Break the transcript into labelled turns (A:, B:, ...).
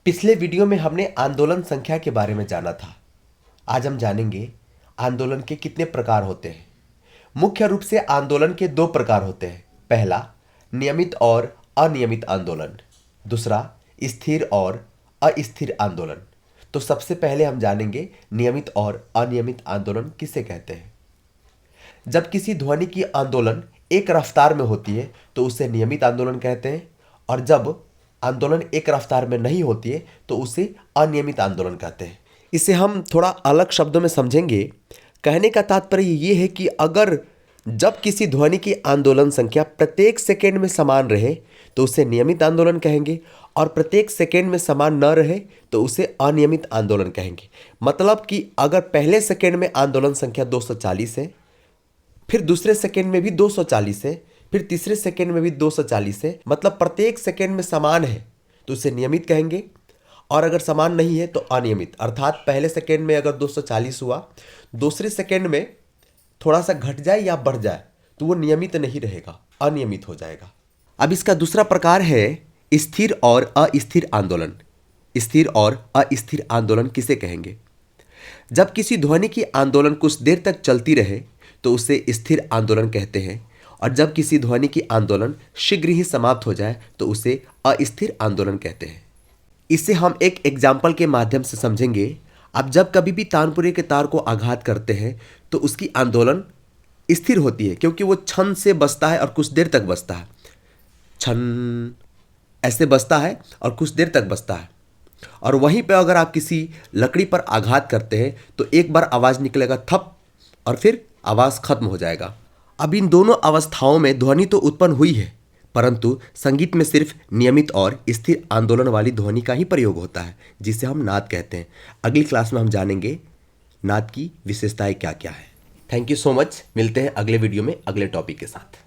A: पिछले वीडियो में हमने आंदोलन संख्या के बारे में जाना था। आज हम जानेंगे आंदोलन के कितने प्रकार होते हैं। मुख्य रूप से आंदोलन के दो प्रकार होते हैं। पहला, नियमित और अनियमित आंदोलन। दूसरा, स्थिर और अस्थिर आंदोलन। तो सबसे पहले हम जानेंगे नियमित और अनियमित आंदोलन किसे कहते हैं। जब किसी ध्वनि की आंदोलन एक रफ्तार में होती है तो उसे नियमित आंदोलन कहते हैं, और जब आंदोलन एक रफ्तार में नहीं होती है तो उसे अनियमित आंदोलन कहते हैं। इसे हम थोड़ा अलग शब्दों में समझेंगे। कहने का तात्पर्य ये है कि अगर जब किसी ध्वनि की आंदोलन संख्या प्रत्येक सेकेंड में समान रहे तो उसे नियमित आंदोलन कहेंगे, और प्रत्येक सेकेंड में समान न रहे तो उसे अनियमित आंदोलन कहेंगे। मतलब कि अगर पहले सेकेंड में आंदोलन संख्या 240 है, फिर दूसरे सेकेंड में भी 240 है, फिर तीसरे सेकेंड में भी 240 है, मतलब प्रत्येक सेकेंड में समान है तो उसे नियमित कहेंगे, और अगर समान नहीं है तो अनियमित। अर्थात पहले सेकेंड में अगर 240 हुआ, दूसरे सेकेंड में थोड़ा सा घट जाए या बढ़ जाए तो वो नियमित नहीं रहेगा, अनियमित हो जाएगा। अब इसका दूसरा प्रकार है स्थिर और अस्थिर आंदोलन। स्थिर और अस्थिर आंदोलन किसे कहेंगे? जब किसी ध्वनि की आंदोलन कुछ देर तक चलती रहे तो उसे स्थिर आंदोलन कहते हैं, और जब किसी ध्वनि की आंदोलन शीघ्र ही समाप्त हो जाए तो उसे अस्थिर आंदोलन कहते हैं। इसे हम एक एग्जाम्पल के माध्यम से समझेंगे। अब जब कभी भी तानपुरे के तार को आघात करते हैं तो उसकी आंदोलन स्थिर होती है, क्योंकि वो क्षण से बजता है और कुछ देर तक बजता है। क्षण ऐसे बजता है और कुछ देर तक बजता है। और वहीं पे अगर आप किसी लकड़ी पर आघात करते हैं तो एक बार आवाज़ निकलेगा थप, और फिर आवाज़ खत्म हो जाएगा। अब इन दोनों अवस्थाओं में ध्वनि तो उत्पन्न हुई है, परंतु संगीत में सिर्फ नियमित और स्थिर आंदोलन वाली ध्वनि का ही प्रयोग होता है, जिसे हम नाद कहते हैं। अगली क्लास में हम जानेंगे नाद की विशेषताएं क्या क्या है। Thank you so much. मिलते हैं अगले वीडियो में अगले टॉपिक के साथ।